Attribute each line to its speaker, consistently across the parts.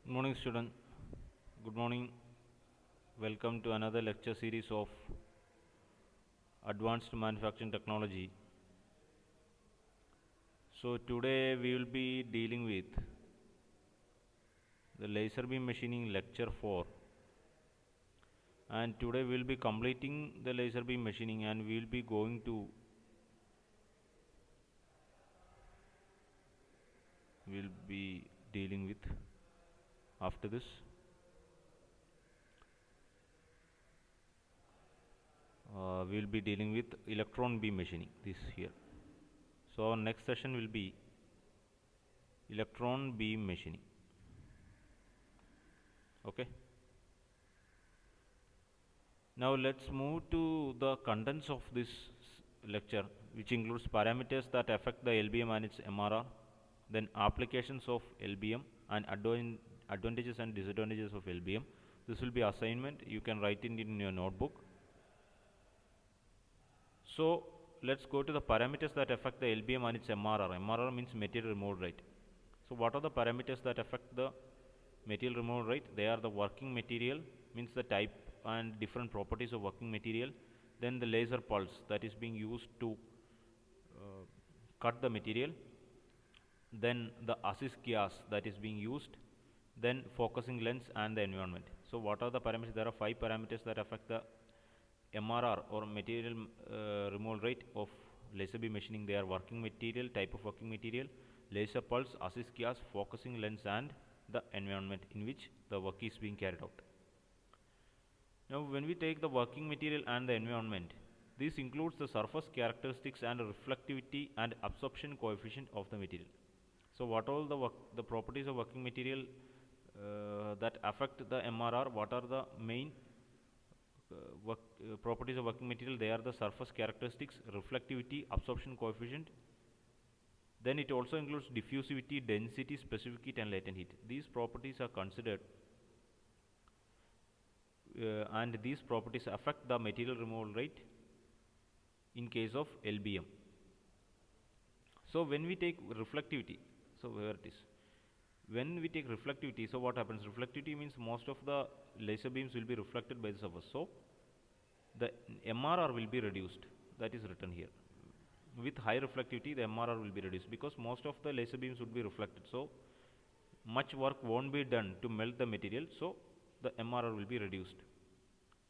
Speaker 1: Good morning, student. Good morning. Welcome to another lecture series of Advanced Manufacturing Technology. So, today we will be dealing with the laser beam machining lecture 4. And today we will be completing the laser beam machining and we will be going to dealing with after this. We will be dealing with electron beam machining this here. So, our next session will be electron beam machining. Okay. Now let's move to the contents of this lecture, which includes parameters that affect the LBM and its MRR, then applications of LBM and advantages and disadvantages of LBM. This will be assignment. You can write it in your notebook. So let's go to the parameters that affect the LBM and its MRR. MRR means material removal rate. So what are the parameters that affect the material removal rate? They are the working material, means the type and different properties of working material, then the laser pulse that is being used to cut the material, then the assist gas that is being used, then focusing lens and the environment. So what are the parameters? There are 5 parameters that affect the MRR or material removal rate of laser beam machining. They are working material, type of working material, laser pulse, assist gas, focusing lens and the environment in which the work is being carried out. Now when we take the working material and the environment, this includes the surface characteristics and reflectivity and absorption coefficient of the material. So what all the properties of working material that affect the MRR? What are the main properties of working material? They are the surface characteristics, reflectivity, absorption coefficient. Then it also includes diffusivity, density, specific heat and latent heat. These properties are considered and these properties affect the material removal rate in case of LBM. So when we take reflectivity, so where it is, when we take reflectivity, so what happens? Reflectivity means most of the laser beams will be reflected by the surface, so the MRR will be reduced. That is written here. With high reflectivity, the MRR will be reduced because most of the laser beams would be reflected, so much work won't be done to melt the material, so the MRR will be reduced.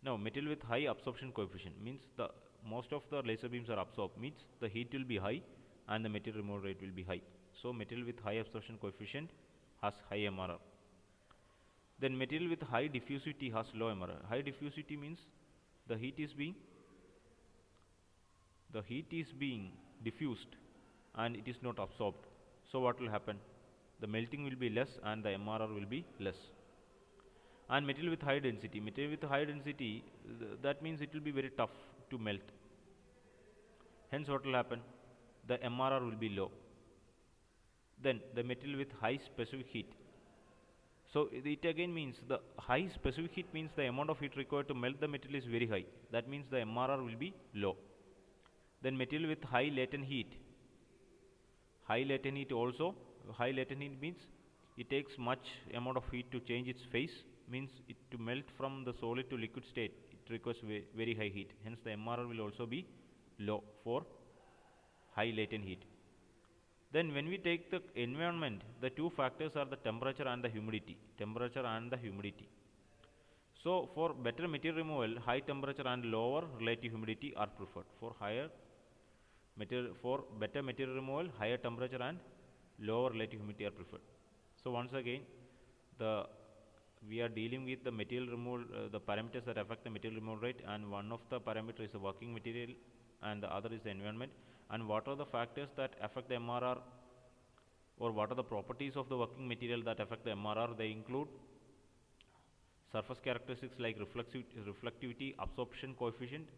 Speaker 1: Now material with high absorption coefficient means the most of the laser beams are absorbed, means the heat will be high and the material removal rate will be high. So material with high absorption coefficient has high MRR. Then material with high diffusivity has low MRR. High diffusivity means the heat is being diffused and it is not absorbed. So what will happen? The melting will be less and the MRR will be less. And material with high density, that means it will be very tough to melt. Hence what will happen? The MRR will be low. Then the material with high specific heat. So it again means the high specific heat means the amount of heat required to melt the material is very high. That means the MRR will be low. Then material with high latent heat. High latent heat means it takes much amount of heat to change its phase, means it to melt from the solid to liquid state, it requires very high heat. Hence the MRR will also be low for high latent heat. Then when we take the environment, the two factors are the temperature and the humidity. So for better material removal, high temperature and lower relative humidity are preferred. For better material removal, higher temperature and lower relative humidity are preferred. So once again, we are dealing with the material removal, the parameters that affect the material removal rate, and one of the parameters is the working material and the other is the environment. And what are the factors that affect the MRR, or what are the properties of the working material that affect the MRR? They include surface characteristics like reflectivity, absorption coefficient,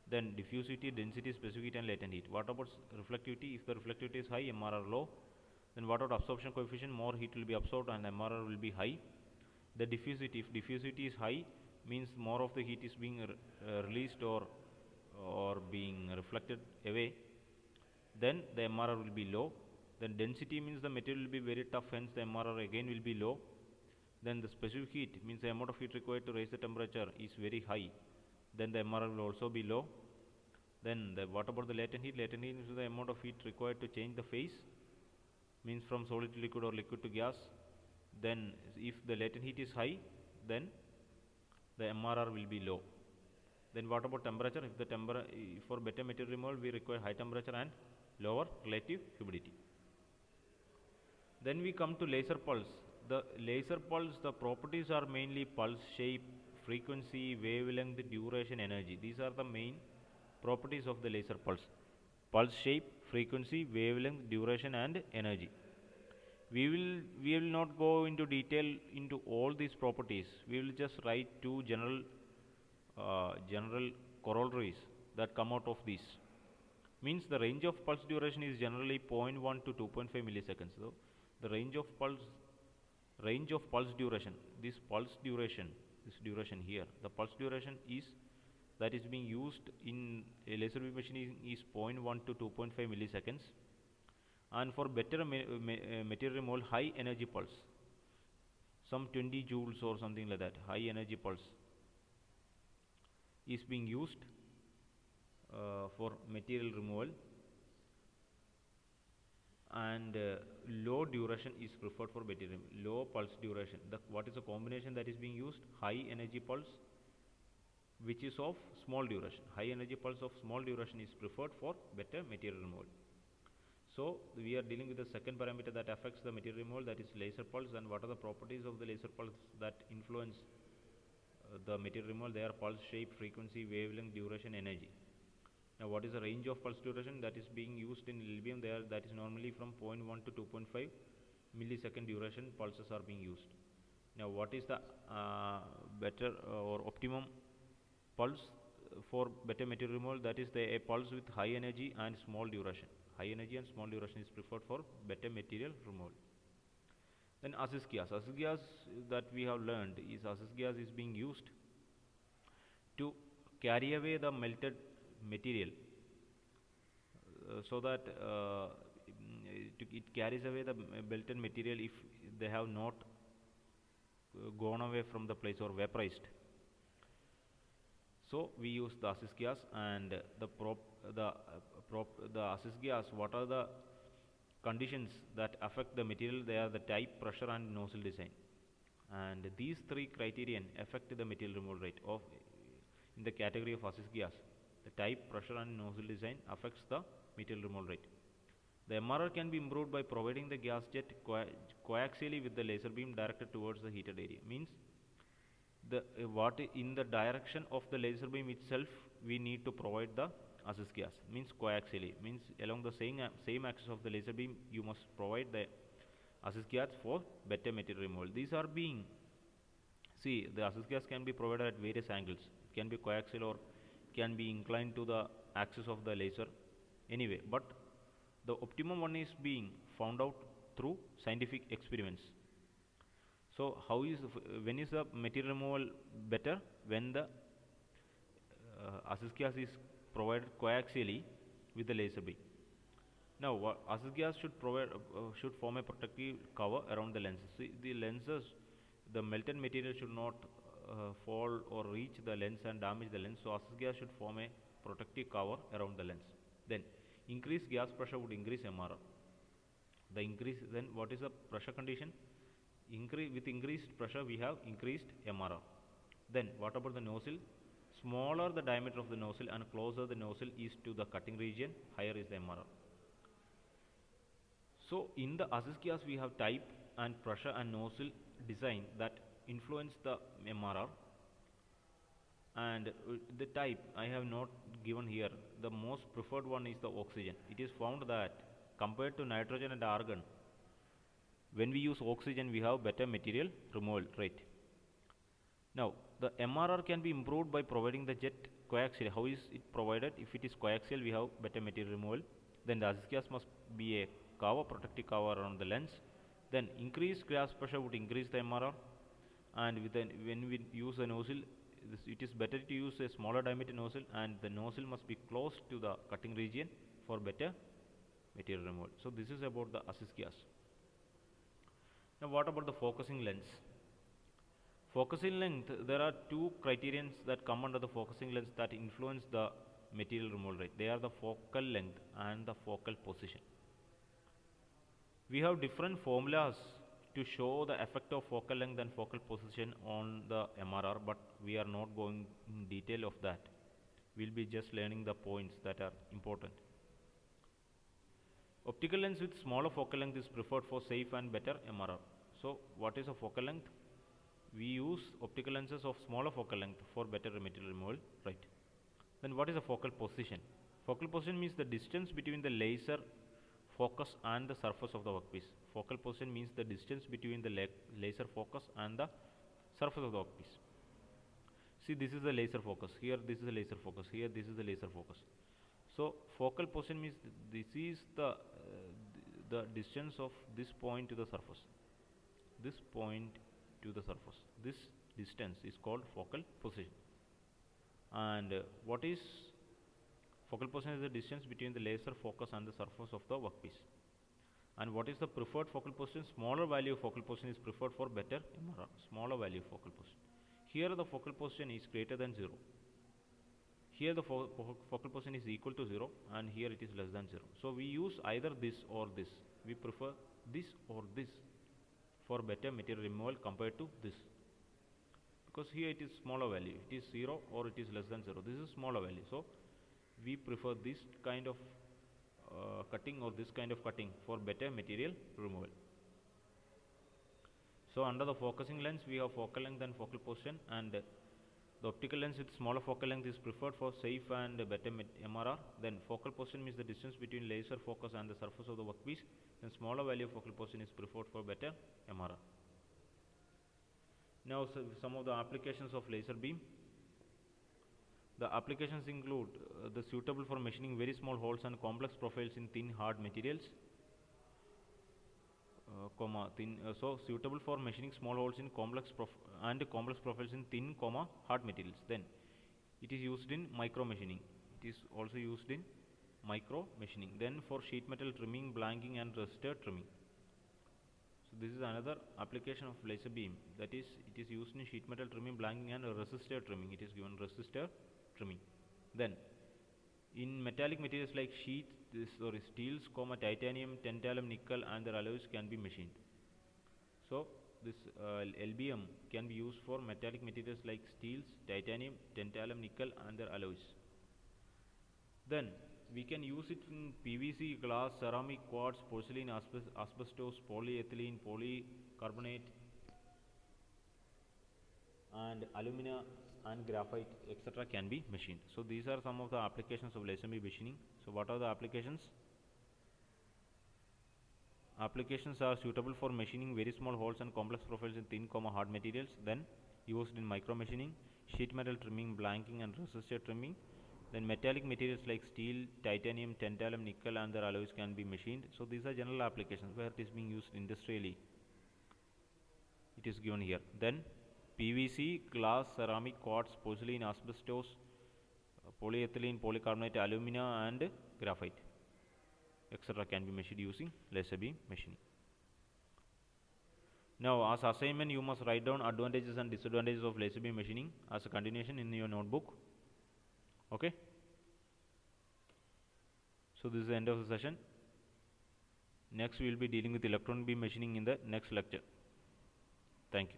Speaker 1: then diffusivity, density, specific heat and latent heat. What about reflectivity? If the reflectivity is high, MRR low. Then what about absorption coefficient? More heat will be absorbed and MRR will be high. The diffusivity, if diffusivity is high, means more of the heat is being released or being reflected away, then the MRR will be low. Then density means the material will be very tough, hence the MRR again will be low. then the specific heat means the amount of heat required to raise the temperature is very high, then the MRR will also be low. Then what about the latent heat? Latent heat is the amount of heat required to change the phase, means from solid to liquid or liquid to gas. Then if the latent heat is high, then the MRR will be low. Then what about temperature? If the for better material removal we require high temperature and lower relative humidity. Then we come to laser pulse. The laser pulse, the properties are mainly pulse shape, frequency, wavelength, duration, energy. These are the main properties of the laser pulse. Pulse shape, frequency, wavelength, duration and energy. We will not go into detail into all these properties. We will just write two general corollaries that come out of these. Means the range of pulse duration is generally 0.1 to 2.5 milliseconds. So the range of pulse duration, this duration here, the pulse duration is that is being used in a laser beam machine is 0.1 to 2.5 milliseconds. And for better material removal, high energy pulse, some 20 joules or something like that, high energy pulse is being used for material removal, and low duration is preferred for material low pulse duration. What is the combination that is being used? High energy pulse which is of small duration. High energy pulse of small duration is preferred for better material removal. So we are dealing with the second parameter that affects the material removal, that is laser pulse. And what are the properties of the laser pulse that influence the material removal? They are pulse shape, frequency, wavelength, duration, energy. Now what is the range of pulse duration that is being used in Lilium? That is normally from 0.1 to 2.5 millisecond duration pulses are being used. Now what is the better or optimum pulse for better material removal? That is a pulse with high energy and small duration. High energy and small duration is preferred for better material removal. Then assist gas. Assist gas that we have learned is assist gas is being used to carry away the melted material so that it carries away the melted material if they have not gone away from the place or vaporized. So we use the assist gas, and the assist gas, what are the conditions that affect the material? They are the type, pressure and nozzle design, and these three criterion affect the material removal rate of in the category of assist gas. The type, pressure and nozzle design affects the material removal rate. The MRR can be improved by providing the gas jet coaxially with the laser beam directed towards the heated area. Means what in the direction of the laser beam itself we need to provide the assist gas. Means coaxially, means along the same axis of the laser beam you must provide the assist gas for better material removal. These are being, see, the assist gas can be provided at various angles. It can be coaxial or can be inclined to the axis of the laser anyway, but the optimum one is being found out through scientific experiments. So when is the material removal better? When the assist gas is provided coaxially with the laser beam. Now assist gas should form a protective cover around the lenses. See, the lenses, the melted material should not fall or reach the lens and damage the lens. So assist gas should form a protective cover around the lens. Then increased gas pressure would increase MRR. Then what is the pressure condition? With increased pressure we have increased MRR. Then what about the nozzle? Smaller the diameter of the nozzle and closer the nozzle is to the cutting region, higher is the MRR. So in the assist gas we have type and pressure and nozzle design that influence the MRR. And the type I have not given here. The most preferred one is the oxygen. It is found that compared to nitrogen and argon, when we use oxygen we have better material removal rate. Now the MRR can be improved by providing the jet coaxial. How is it provided? If it is coaxial we have better material removal. Then the assist gas must be a cover, protective cover around the lens. Then increased gas pressure would increase the MRR, and when we use a nozzle, it is better to use a smaller diameter nozzle, and the nozzle must be close to the cutting region for better material removal. So this is about the assist gas. Now what about the focusing lens? Focusing length, there are two criterions that come under the focusing length that influence the material removal rate. They are the focal length and the focal position. We have different formulas to show the effect of focal length and focal position on the MRR, but we are not going in detail of that. We'll be just learning the points that are important. Optical lens with smaller focal length is preferred for safe and better MRR. So what is a focal length? We use optical lenses of smaller focal length for better material removal, right? Then what is a focal position? Focal position means the distance between the laser focus and the surface of the workpiece. Focal position means the distance between the laser focus and the surface of the workpiece. See, this is the laser focus. Here this is the laser focus. Here this is the laser focus. So focal position means this is the distance of this point to the surface. This point to the surface. This distance is called focal position. And what is focal position? Is the distance between the laser focus and the surface of the workpiece. And what is the preferred focal position? Smaller value of focal position is preferred for better MRR. Smaller value of focal position. Here the focal position is greater than 0. Here the focal position is equal to 0, and here it is less than 0. So we use either this or this. We prefer this or this for better material removal compared to this, because here it is smaller value, it is 0 or it is less than 0. This is smaller value, so we prefer this kind of cutting or this kind of cutting for better material removal. So under the focusing lens we have focal length and focal position, and the optical lens with smaller focal length is preferred for safe and better MRR. Then focal position means the distance between laser focus and the surface of the workpiece. Then smaller value of focal position is preferred for better MRR. Now some of the applications of laser beam. The applications include the suitable for machining very small holes and complex profiles in thin hard materials. So suitable for machining small holes in complex profiles in thin, hard materials. Then it is used in micro machining. It is also used in micro machining. Then for sheet metal trimming, blanking, and resistor trimming. So this is another application of laser beam. That is, it is used in sheet metal trimming, blanking, and resistor trimming. It is given resistor trimming. Then in metallic materials like steels, titanium, tantalum, nickel, and their alloys can be machined. So this LBM can be used for metallic materials like steels, titanium, tantalum, nickel, and their alloys. Then we can use it in PVC, glass, ceramic, quartz, porcelain, asbestos, polyethylene, polycarbonate, and alumina and graphite, etc. can be machined. So these are some of the applications of laser beam machining. So what are the applications? Applications are suitable for machining very small holes and complex profiles in thin, hard materials. Then used in micro machining, sheet metal trimming, blanking, and resistor trimming. Then metallic materials like steel, titanium, tantalum, nickel, and their alloys can be machined. So these are general applications where it is being used industrially. It is given here. Then PVC, glass, ceramic, quartz, porcelain, asbestos, polyethylene, polycarbonate, alumina, and graphite, etc. can be machined using laser beam machining. Now as assignment you must write down advantages and disadvantages of laser beam machining as a continuation in your notebook. Okay. So this is the end of the session. Next we will be dealing with electron beam machining in the next lecture. Thank you.